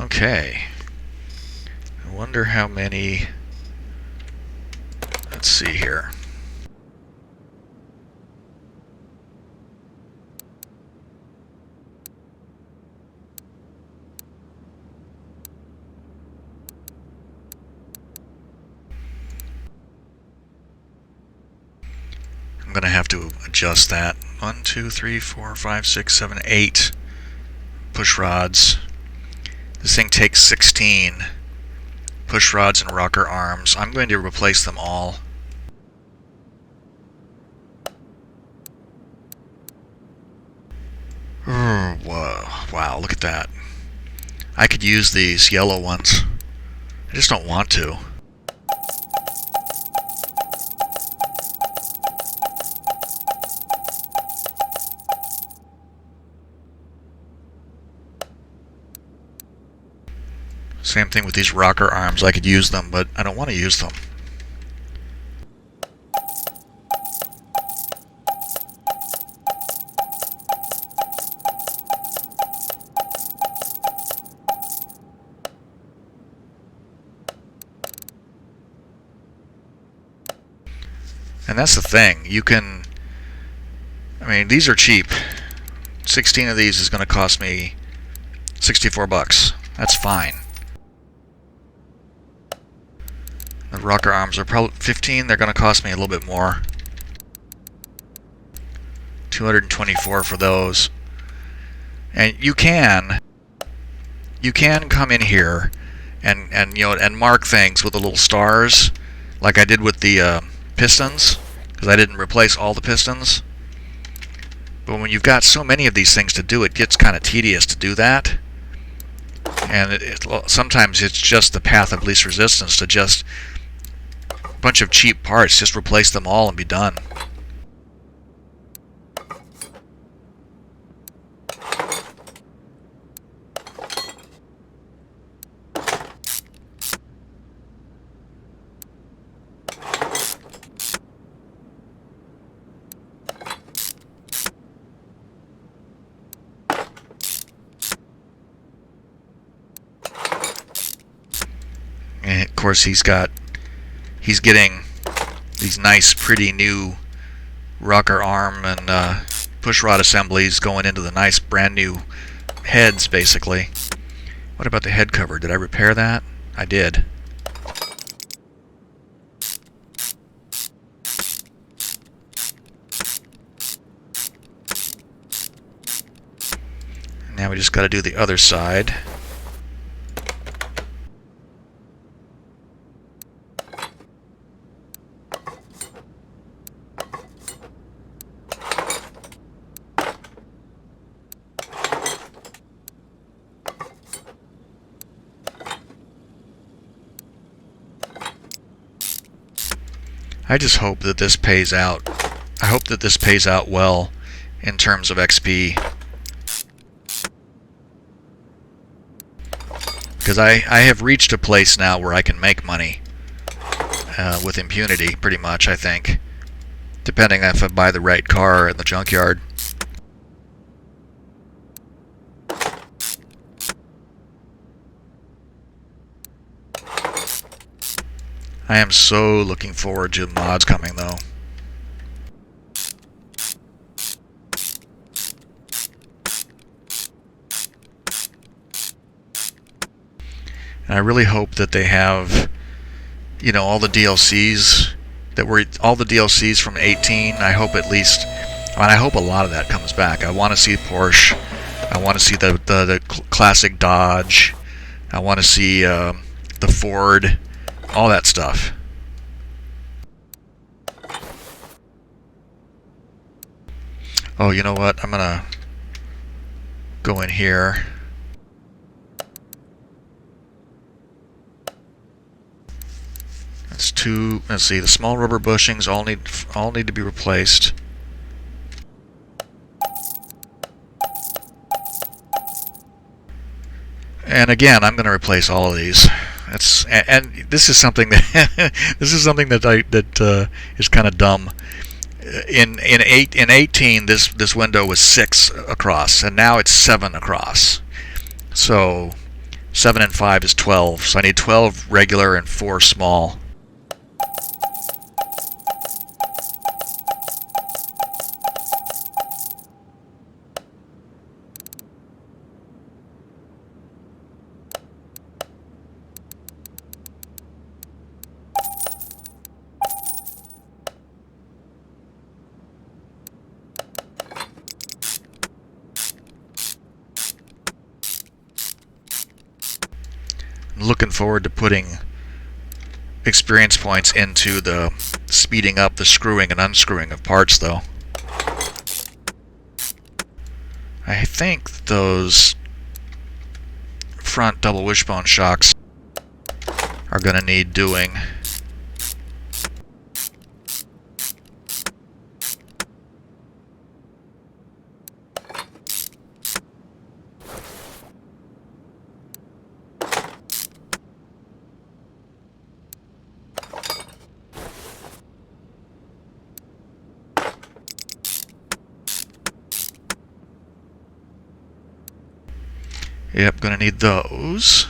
Okay. I wonder how many. Let's see here. I'm going to have to adjust that. 1, 2, 3, 4, 5, 6, 7, 8 push rods. This thing takes 16 push rods and rocker arms. I'm going to replace them all. Whoa, wow, look at that. I could use these yellow ones. I just don't want to. Same thing with these rocker arms. I could use them, but I don't want to use them. And that's the thing. You can... I mean, these are cheap. 16 of these is going to cost me 64 bucks. That's fine. The rocker arms are probably 15. They're going to cost me a little bit more. 224 for those. And you can come in here and you know, and mark things with the little stars, like I did with the pistons, because I didn't replace all the pistons. But when you've got so many of these things to do, it gets kind of tedious to do that. And sometimes it's just the path of least resistance to just a bunch of cheap parts, just replace them all and be done. And of course he's getting these nice pretty new rocker arm and push rod assemblies going into the nice brand new heads basically. What about the head cover? Did I repair that? I did. Now we just got to do the other side. I just hope that this pays out. I hope that this pays out well in terms of XP. Because I have reached a place now where I can make money with impunity, pretty much, I think. Depending if I buy the right car in the junkyard. I am so looking forward to mods coming, though. And I really hope that they have, you know, all the DLCs all the DLCs from 18. I hope at least, I hope a lot of that comes back. I want to see Porsche. I want to see the classic Dodge. I want to see the Ford. All that stuff. Oh, you know what? I'm gonna go in here. That's two. Let's see. The small rubber bushings all need to be replaced. And again, I'm going to replace all of these. And this is something that is kind of dumb. In 18, this window was 6 across, and now it's 7 across. So 7 and 5 is 12. So I need 12 regular and 4 small. Looking forward to putting experience points into the speeding up the screwing and unscrewing of parts, though. I think those front double wishbone shocks are going to need doing. Yep, gonna need those.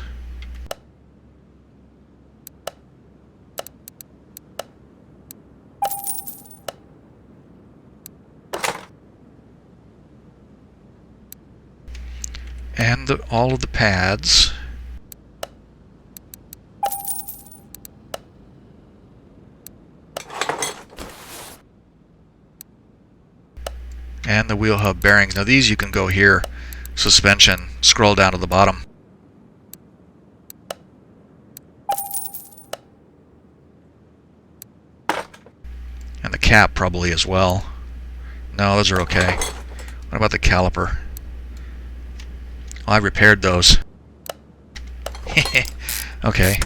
And all of the pads. And the wheel hub bearings. Now these you can go here, suspension, scroll down to the bottom. And the cap probably as well. No, those are okay. What about the caliper? Oh, I repaired those. Okay.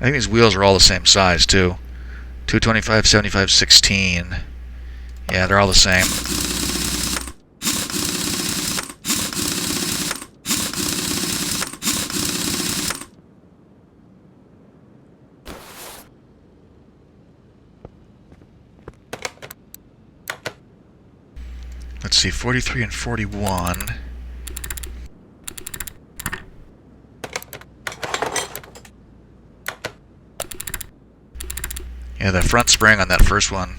I think these wheels are all the same size too. 225, 75, 16. Yeah, they're all the same. Let's see, 43 and 41. Yeah, the front spring on that first one.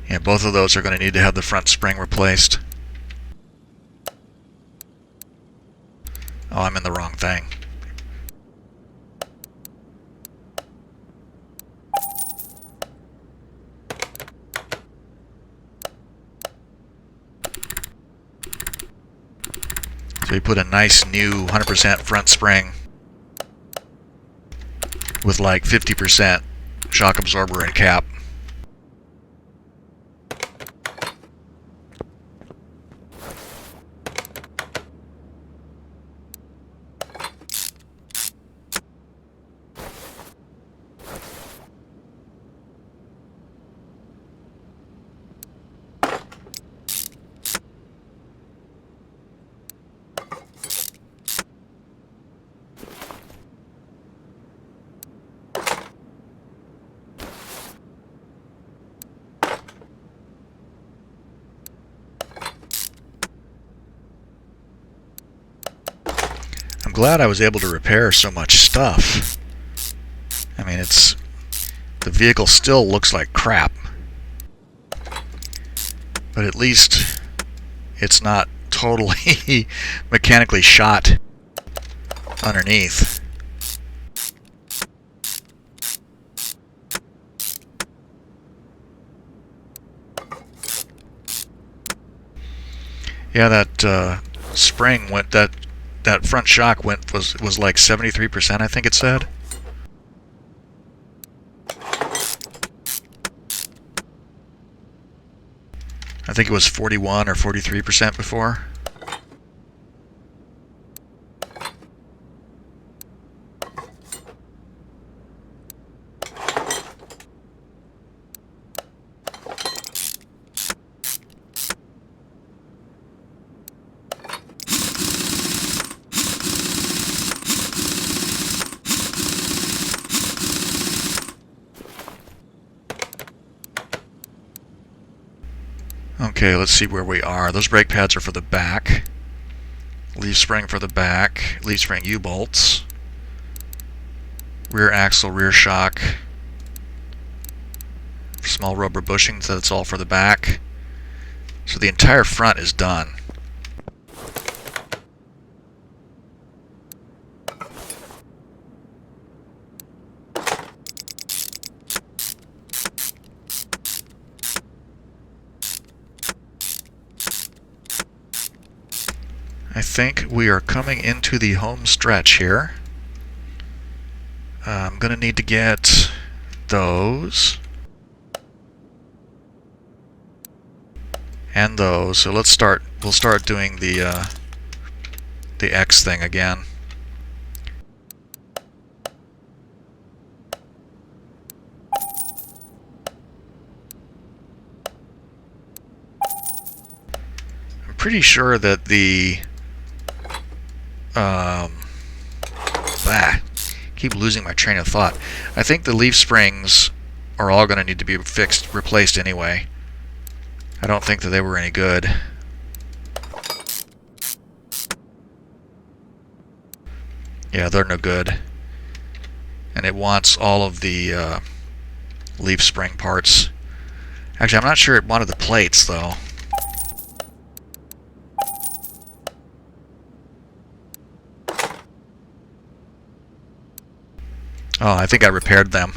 Yeah, both of those are going to need to have the front spring replaced. Oh, I'm in the wrong thing. So we put a nice new 100% front spring with like 50% shock absorber and cap. I'm glad I was able to repair so much stuff. I mean, the vehicle still looks like crap, but at least it's not totally mechanically shot underneath. Yeah, that spring went, that front shock was like 73%, I think it said. I think it was 41 or 43% before. Okay, let's see where we are. Those brake pads are for the back. Leaf spring for the back. Leaf spring U-bolts. Rear axle, rear shock. Small rubber bushings, that's all for the back. So the entire front is done. I think we are coming into the home stretch here. I'm going to need to get those and those. So we'll start doing the X thing again. I'm pretty sure that the keep losing my train of thought. I think the leaf springs are all going to need to be replaced anyway. I don't think that they were any good. Yeah, they're no good. And it wants all of the leaf spring parts. Actually, I'm not sure it wanted the plates, though. Oh, I think I repaired them.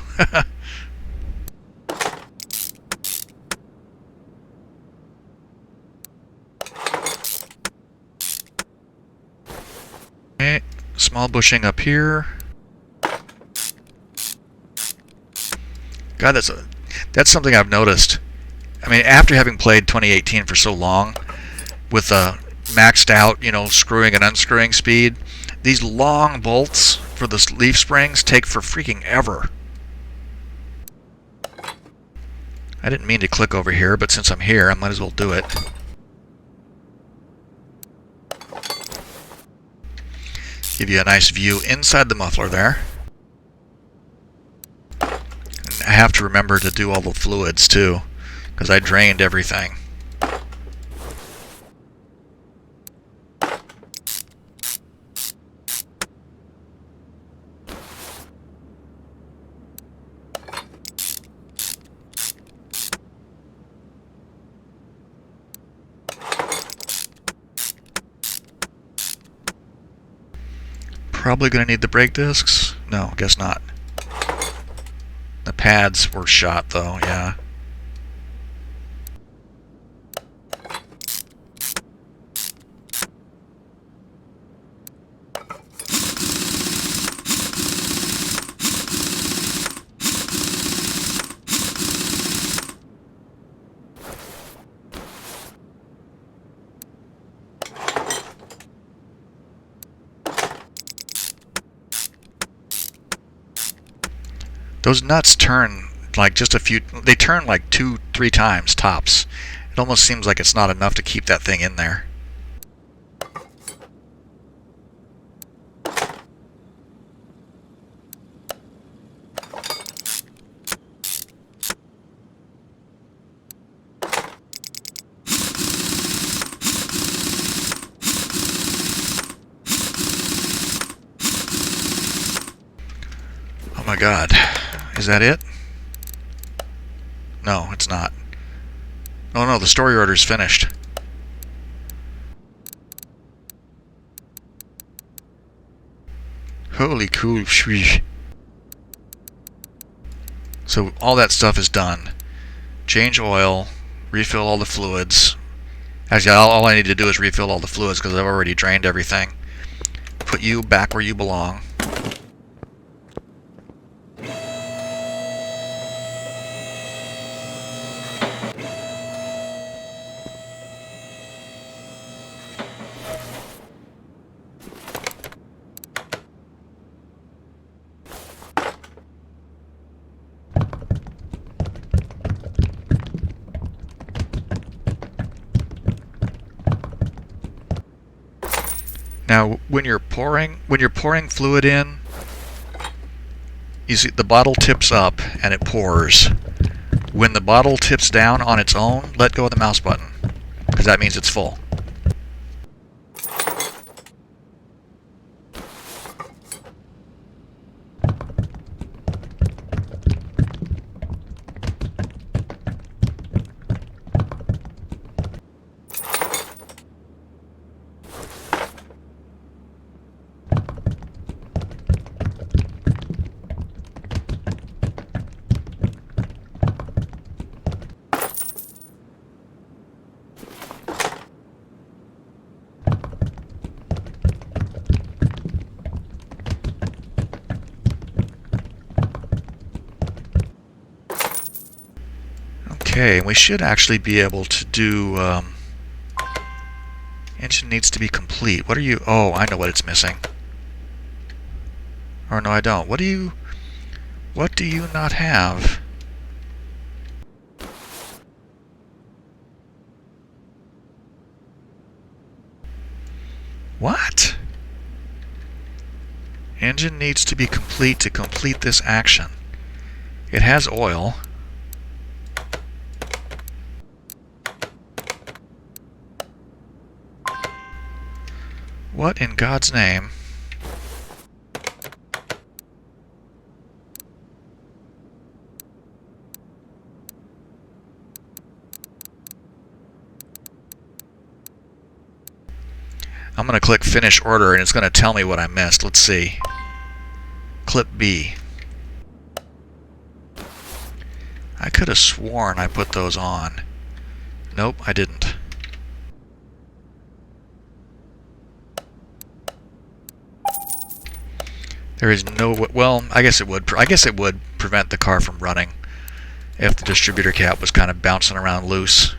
small bushing up here. God, that's something I've noticed. I mean, after having played 2018 for so long, with a maxed out, screwing and unscrewing speed, these long bolts for the leaf springs take for freaking ever. I didn't mean to click over here, but since I'm here, I might as well do it. Give you a nice view inside the muffler there. And I have to remember to do all the fluids too, because I drained everything. Probably going to need the brake discs. No, guess not. The pads were shot though, yeah. Those nuts turn like just a few, they turn like 2-3 times tops. It almost seems like it's not enough to keep that thing in there. Oh my God. Is that it? No, it's not. Oh no, the story order's finished. Holy cool. So all that stuff is done. Change oil, refill all the fluids. Actually, all I need to do is refill all the fluids because I've already drained everything. Put you back where you belong. Now, when you're pouring fluid in, you see the bottle tips up and it pours. When the bottle tips down on its own, let go of the mouse button, because that means it's full. Okay, we should actually be able to do, engine needs to be complete. What are you, oh, I know what it's missing. Or no, I don't. What do you not have? What? Engine needs to be complete to complete this action. It has oil. What in God's name? I'm going to click Finish Order and it's going to tell me what I missed. Let's see. Clip B. I could have sworn I put those on. Nope, I didn't. There is no, well, I guess it would prevent the car from running if the distributor cap was kind of bouncing around loose.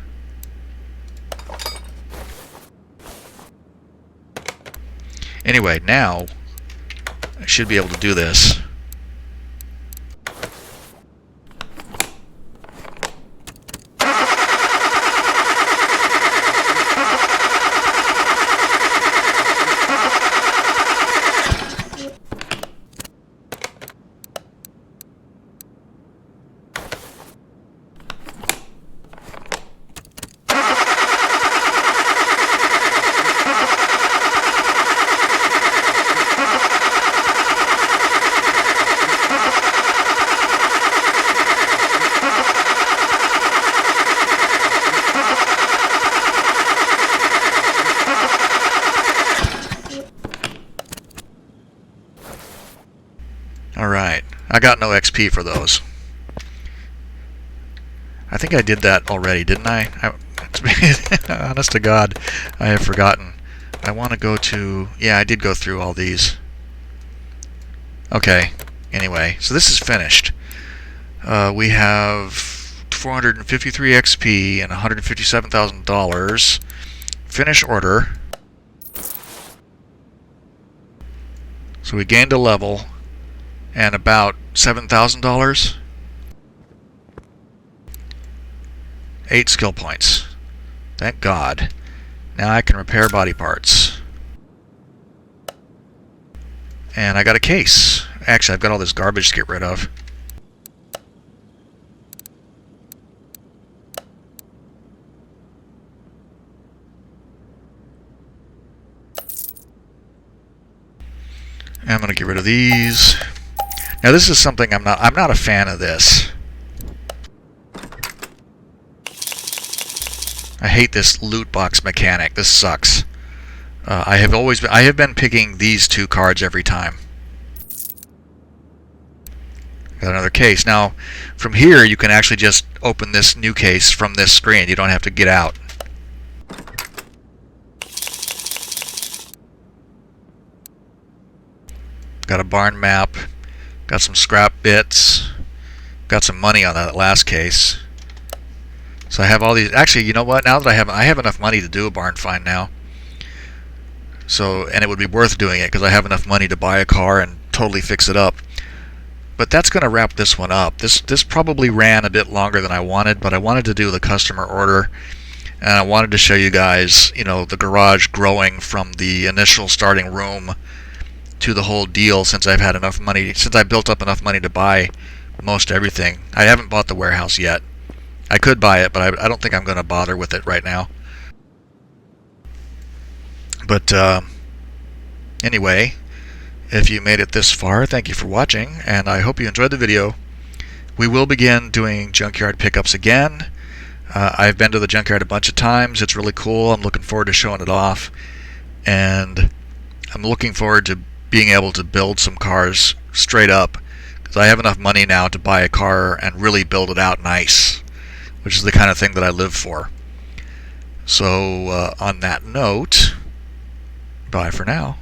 Anyway, now I should be able to do this. Alright, I got no XP for those. I think I did that already, didn't I? Honest to God, I have forgotten. I want to go to... Yeah, I did go through all these. Okay, anyway, so this is finished. We have 453 XP and $157,000. Finish order. So we gained a level and about $7,000. 8 skill points. Thank God. Now I can repair body parts. And I got a case. Actually, I've got all this garbage to get rid of. I'm going to get rid of these. Now this is something I'm not a fan of this. I hate this loot box mechanic. This sucks. I have been picking these 2 cards every time. Got another case. Now, from here you can actually just open this new case from this screen. You don't have to get out. Got a barn map. Got some scrap bits. Got some money on that last case. So I have all these. Actually, you know what? Now that I have enough money to do a barn find now. So, and it would be worth doing it because I have enough money to buy a car and totally fix it up. But that's going to wrap this one up. This probably ran a bit longer than I wanted, but I wanted to do the customer order, and I wanted to show you guys, you know, the garage growing from the initial starting room to the whole deal since I've had enough money, since I built up enough money to buy most everything. I haven't bought the warehouse yet. I could buy it, but I don't think I'm going to bother with it right now. But anyway, if you made it this far, thank you for watching, and I hope you enjoyed the video. We will begin doing junkyard pickups again. I've been to the junkyard a bunch of times. It's really cool. I'm looking forward to showing it off, and I'm looking forward to being able to build some cars straight up, because I have enough money now to buy a car and really build it out nice, which is the kind of thing that I live for. So on that note, bye for now.